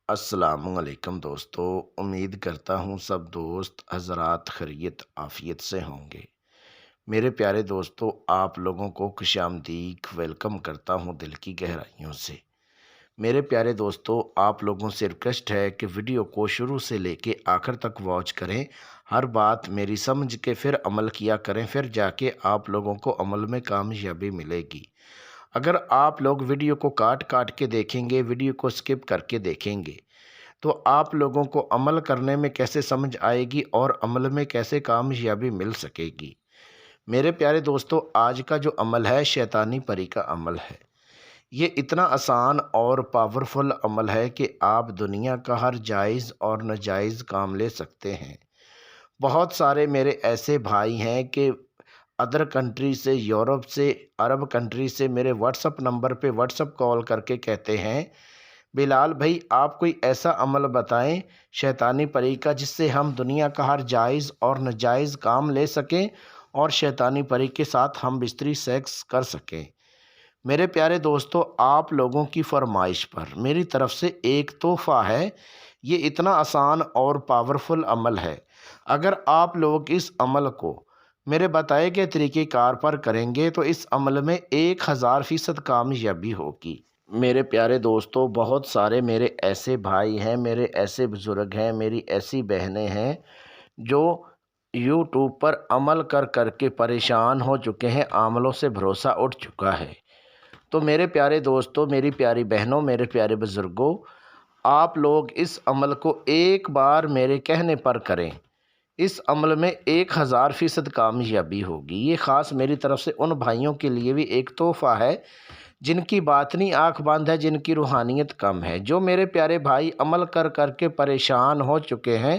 السلام علیکم دوستو، امید کرتا ہوں سب دوست حضرات خیریت عافیت سے ہوں گے۔ میرے پیارے دوستو، آپ لوگوں کو خوش آمدید ویلکم کرتا ہوں دل کی گہرائیوں سے۔ میرے پیارے دوستو، آپ لوگوں سے ریکویسٹ ہے کہ ویڈیو کو شروع سے لے کے آخر تک واچ کریں، ہر بات میری سمجھ کے پھر عمل کیا کریں، پھر جا کے آپ لوگوں کو عمل میں کامیابی ملے گی۔ اگر آپ لوگ ویڈیو کو کاٹ کاٹ کے دیکھیں گے، ویڈیو کو سکپ کر کے دیکھیں گے، تو آپ لوگوں کو عمل کرنے میں کیسے سمجھ آئے گی اور عمل میں کیسے کامیابی مل سکے گی۔ میرے پیارے دوستو، آج کا جو عمل ہے شیطانی پری کا عمل ہے۔ یہ اتنا آسان اور پاورفل عمل ہے کہ آپ دنیا کا ہر جائز اور ناجائز کام لے سکتے ہیں۔ بہت سارے میرے ایسے بھائی ہیں کہ ادر کنٹری سے، یورپ سے، عرب کنٹری سے میرے واٹس اپ نمبر پہ واٹس اپ کال کر کے کہتے ہیں بلال بھائی آپ کوئی ایسا عمل بتائیں شیطانی پری کا جس سے ہم دنیا کا ہر جائز اور ناجائز کام لے سکیں اور شیطانی پری کے ساتھ ہم بستری سیکس کر سکیں۔ میرے پیارے دوستو، آپ لوگوں کی فرمائش پر میری طرف سے ایک تحفہ ہے۔ یہ اتنا آسان اور پاورفل عمل ہے۔ اگر آپ لوگ اس عمل کو میرے بتائے گئے طریقہ کار پر کریں گے تو اس عمل میں 1000% کامیابی ہوگی۔ میرے پیارے دوستو، بہت سارے میرے ایسے بھائی ہیں، میرے ایسے بزرگ ہیں، میری ایسی بہنیں ہیں جو یوٹیوب پر عمل کر کر کے پریشان ہو چکے ہیں، عملوں سے بھروسہ اٹھ چکا ہے۔ تو میرے پیارے دوستو، میری پیاری بہنوں، میرے پیارے بزرگوں، آپ لوگ اس عمل کو ایک بار میرے کہنے پر کریں۔ اس عمل میں 1000% کامیابی ہوگی۔ یہ خاص میری طرف سے ان بھائیوں کے لیے بھی ایک تحفہ ہے جن کی باطنی آنکھ بند ہے، جن کی روحانیت کم ہے، جو میرے پیارے بھائی عمل کر کر کے پریشان ہو چکے ہیں،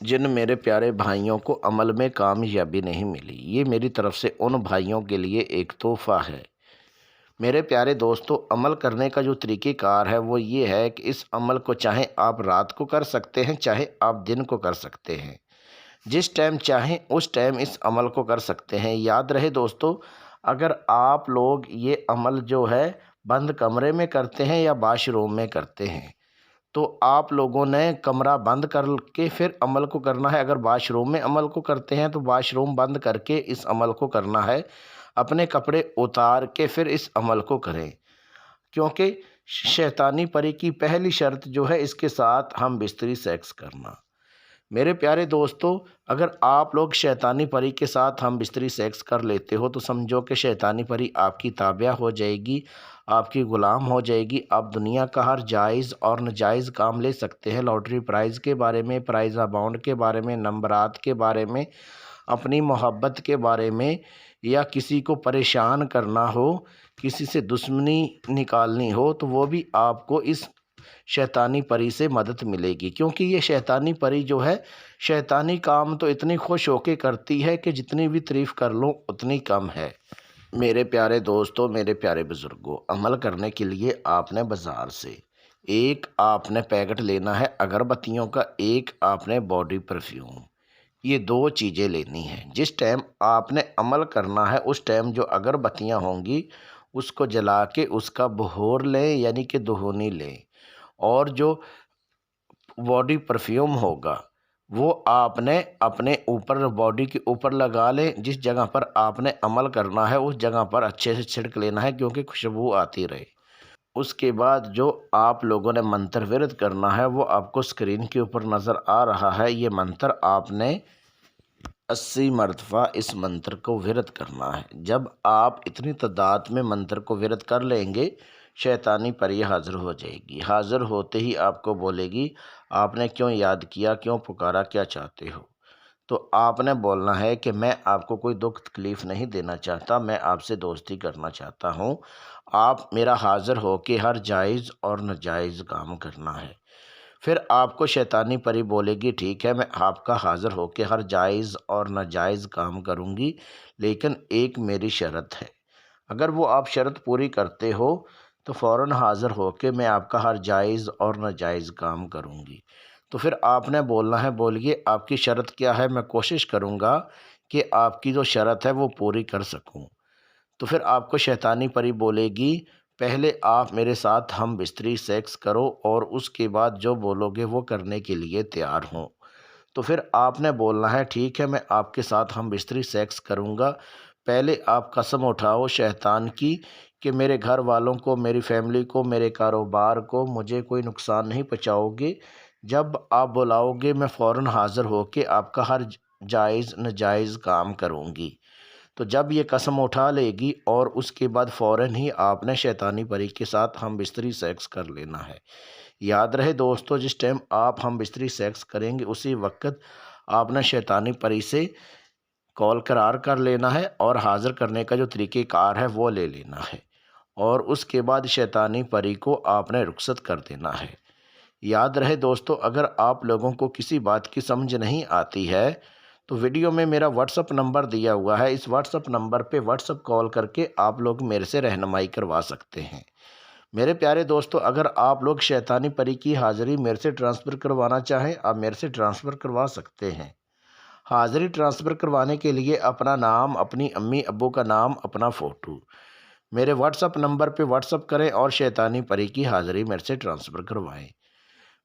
جن میرے پیارے بھائیوں کو عمل میں کامیابی نہیں ملی۔ یہ میری طرف سے ان بھائیوں کے لیے ایک تحفہ ہے۔ میرے پیارے دوستو، عمل کرنے کا جو طریقہ کار ہے وہ یہ ہے کہ اس عمل کو چاہے آپ رات کو کر سکتے ہیں، چاہے آپ دن کو کر سکتے ہیں، جس ٹائم چاہیں اس ٹائم اس عمل کو کر سکتے ہیں۔ یاد رہے دوستو، اگر آپ لوگ یہ عمل جو ہے بند کمرے میں کرتے ہیں یا واش روم میں کرتے ہیں تو آپ لوگوں نے کمرہ بند کر کے پھر عمل کو کرنا ہے۔ اگر واش روم میں عمل کو کرتے ہیں تو واش روم بند کر کے اس عمل کو کرنا ہے، اپنے کپڑے اتار کے پھر اس عمل کو کریں، کیونکہ شیطانی پری کی پہلی شرط جو ہے اس کے ساتھ ہم بستری سیکس کرنا۔ میرے پیارے دوستو، اگر آپ لوگ شیطانی پری کے ساتھ ہم بستری سیکس کر لیتے ہو تو سمجھو کہ شیطانی پری آپ کی تابع ہو جائے گی، آپ کی غلام ہو جائے گی۔ آپ دنیا کا ہر جائز اور ناجائز کام لے سکتے ہیں، لاٹری پرائز کے بارے میں، پرائز اماؤنٹ کے بارے میں، نمبرات کے بارے میں، اپنی محبت کے بارے میں، یا کسی کو پریشان کرنا ہو، کسی سے دشمنی نکالنی ہو تو وہ بھی آپ کو اس شیطانی پری سے مدد ملے گی، کیونکہ یہ شیطانی پری جو ہے شیطانی کام تو اتنی خوش ہو کے کرتی ہے کہ جتنی بھی تعریف کر لوں اتنی کم ہے۔ میرے پیارے دوستو، میرے پیارے بزرگوں، عمل کرنے کے لیے آپ نے بازار سے ایک آپ نے پیکٹ لینا ہے اگربتیوں کا، ایک آپ نے باڈی پرفیوم، یہ 2 چیزیں لینی ہیں۔ جس ٹائم آپ نے عمل کرنا ہے اس ٹائم جو اگربتیاں ہوں گی اس کو جلا کے اس کا بخور لیں، یعنی کہ دہونی لیں، اور جو باڈی پرفیوم ہوگا وہ آپ نے اپنے اوپر باڈی کے اوپر لگا لیں۔ جس جگہ پر آپ نے عمل کرنا ہے اس جگہ پر اچھے سے چھڑک لینا ہے کیونکہ خوشبو آتی رہے۔ اس کے بعد جو آپ لوگوں نے منتر ورد کرنا ہے وہ آپ کو اسکرین کے اوپر نظر آ رہا ہے۔ یہ منتر آپ نے 80 مرتبہ اس منتر کو ورد کرنا ہے۔ جب آپ اتنی تعداد میں منتر کو ورد کر لیں گے شیطانی پری حاضر ہو جائے گی۔ حاضر ہوتے ہی آپ کو بولے گی آپ نے کیوں یاد کیا، کیوں پکارا، کیا چاہتے ہو؟ تو آپ نے بولنا ہے کہ میں آپ کو کوئی دکھ تکلیف نہیں دینا چاہتا، میں آپ سے دوستی کرنا چاہتا ہوں، آپ میرا حاضر ہو کے ہر جائز اور ناجائز کام کرنا ہے۔ پھر آپ کو شیطانی پری بولے گی ٹھیک ہے، میں آپ کا حاضر ہو کے ہر جائز اور ناجائز کام کروں گی، لیکن ایک میری شرط ہے۔ اگر وہ آپ شرط پوری کرتے ہو تو فوراً حاضر ہو کے میں آپ کا ہر جائز اور ناجائز کام کروں گی۔ تو پھر آپ نے بولنا ہے، بولیے آپ کی شرط کیا ہے، میں کوشش کروں گا کہ آپ کی جو شرط ہے وہ پوری کر سکوں۔ تو پھر آپ کو شیطانی پری بولے گی پہلے آپ میرے ساتھ ہم بستری سیکس کرو اور اس کے بعد جو بولو گے وہ کرنے کے لیے تیار ہوں۔ تو پھر آپ نے بولنا ہے ٹھیک ہے میں آپ کے ساتھ ہم بستری سیکس کروں گا، پہلے آپ قسم اٹھاؤ شیطان کی کہ میرے گھر والوں کو، میری فیملی کو، میرے کاروبار کو، مجھے کوئی نقصان نہیں پہنچاؤ گے۔ جب آپ بلاؤ گے میں فوراً حاضر ہو کے آپ کا ہر جائز ناجائز کام کروں گی۔ تو جب یہ قسم اٹھا لے گی اور اس کے بعد فوراً ہی آپ نے شیطانی پری کے ساتھ ہم بستری سیکس کر لینا ہے۔ یاد رہے دوستو، جس ٹائم آپ ہم بستری سیکس کریں گے اسی وقت آپ نے شیطانی پری سے کال قرار کر لینا ہے اور حاضر کرنے کا جو طریقہ کار ہے وہ لے لینا ہے، اور اس کے بعد شیطانی پری کو آپ نے رخصت کر دینا ہے۔ یاد رہے دوستو، اگر آپ لوگوں کو کسی بات کی سمجھ نہیں آتی ہے تو ویڈیو میں میرا واٹس اپ نمبر دیا ہوا ہے، اس واٹس اپ نمبر پہ واٹس اپ کال کر کے آپ لوگ میرے سے رہنمائی کروا سکتے ہیں۔ میرے پیارے دوستو، اگر آپ لوگ شیطانی پری کی حاضری میرے سے ٹرانسفر کروانا چاہیں آپ میرے سے ٹرانسفر کروا سکتے ہیں۔ حاضری ٹرانسفر کروانے کے لیے اپنا نام، اپنی امی ابو کا نام، اپنا فوٹو میرے واٹس اپ نمبر پہ واٹس اپ کریں اور شیطانی پری کی حاضری میرے سے ٹرانسفر کروائیں۔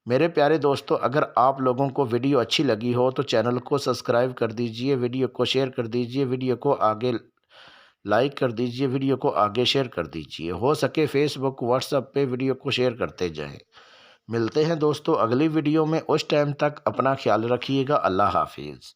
میرے پیارے دوستو، اگر آپ لوگوں کو ویڈیو اچھی لگی ہو تو چینل کو سبسکرائب کر دیجئے، ویڈیو کو شیئر کر دیجئے، ویڈیو کو آگے لائک کر دیجئے، ویڈیو کو آگے شیئر کر دیجئے، ہو سکے فیس بک واٹس اپ پہ ویڈیو کو شیئر کرتے جائیں۔ ملتے ہیں دوستو اگلی ویڈیو میں، اس ٹائم تک اپنا خیال رکھیے گا۔ اللہ حافظ۔